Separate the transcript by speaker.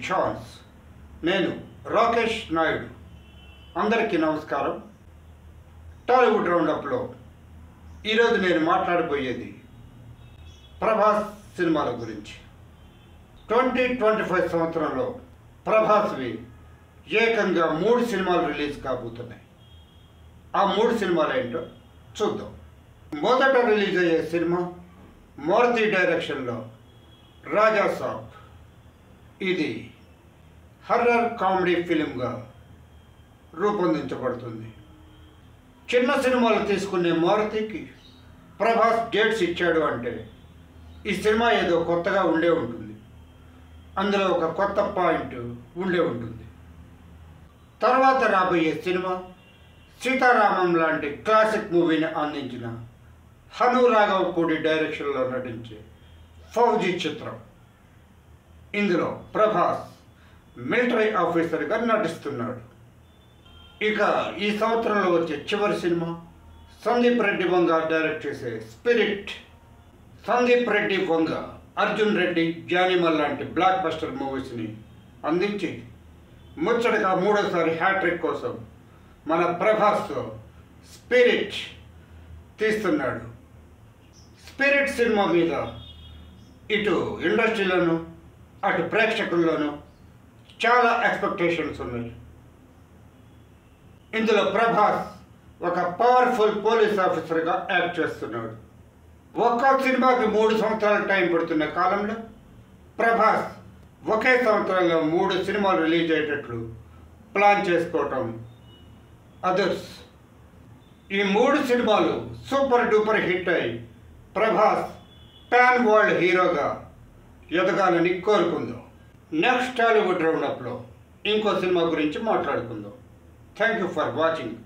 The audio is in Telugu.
Speaker 1: ఛాన్స్. నేను రాకేష్ నాయుడు. అందరికీ నమస్కారం. టాలీవుడ్ రౌండప్లో ఈరోజు నేను మాట్లాడబోయేది ప్రభాస్ సినిమాల గురించి. 2025 సంవత్సరంలో ప్రభాస్వి ఏకంగా 3 సినిమాలు రిలీజ్ కాబోతున్నాయి. ఆ 3 సినిమాలు ఏంటో చూద్దాం. మొదట రిలీజ్ అయ్యే సినిమా మారుతి డైరెక్షన్లో రాజా సాబ్. ఇది హర్రర్ కామెడీ ఫిలింగా రూపొందించబడుతుంది. చిన్న సినిమాలు తీసుకునే మారుతికి ప్రభాస్ డేట్స్ ఇచ్చాడు అంటే ఈ సినిమా ఏదో కొత్తగా ఉండే ఉంటుంది. అందులో ఒక కొత్త పాయింట్ ఉండే ఉంటుంది. తర్వాత రాబోయే సినిమా సీతారామం లాంటి క్లాసిక్ మూవీని అందించిన హను రాఘవపూడి డైరెక్షన్లో నటించే ఫౌజీ చిత్రం. ఇందులో ప్రభాస్ మిలిటరీ ఆఫీసర్గా నటిస్తున్నాడు. ఇక ఈ సంవత్సరంలో వచ్చే చివరి సినిమా సందీప్ రెడ్డి వంగ డైరెక్ట్ చేసే స్పిరిట్. సందీప్ రెడ్డి వంగ అర్జున్ రెడ్డి, జానిమల్ లాంటి బ్లాక్ బస్టర్ మూవీస్ని అందించి ముచ్చటగా 3వ హ్యాట్రిక్ కోసం మన ప్రభాస్తో స్పిరిట్ తీస్తున్నాడు. స్పిరిట్ సినిమా మీద ఇటు ఇండస్ట్రీలోనూ అటు ప్రేక్షకుల్లోనూ చాలా ఎక్స్పెక్టేషన్స్ ఉన్నాయి. ఇందులో ప్రభాస్ ఒక పవర్ఫుల్ పోలీస్ ఆఫీసర్గా యాక్ట్ చేస్తున్నాడు. ఒక్కో సినిమాకి 3 సంవత్సరాల టైం పడుతున్న కాలంలో ప్రభాస్ ఒకే సంవత్సరంలో 3 సినిమాలు రిలీజ్ అయ్యేటట్లు ప్లాన్ చేసుకోవటం అదర్స్. ఈ 3 సినిమాలు సూపర్ డూపర్ హిట్ అయి ప్రభాస్ పాన్ వరల్డ్ హీరోగా ఎదగాలని కోరుకుందాం. నెక్స్ట్ టాలీవుడ్ రౌండప్లో ఇంకో సినిమా గురించి మాట్లాడుకుందాం. Thank you for watching.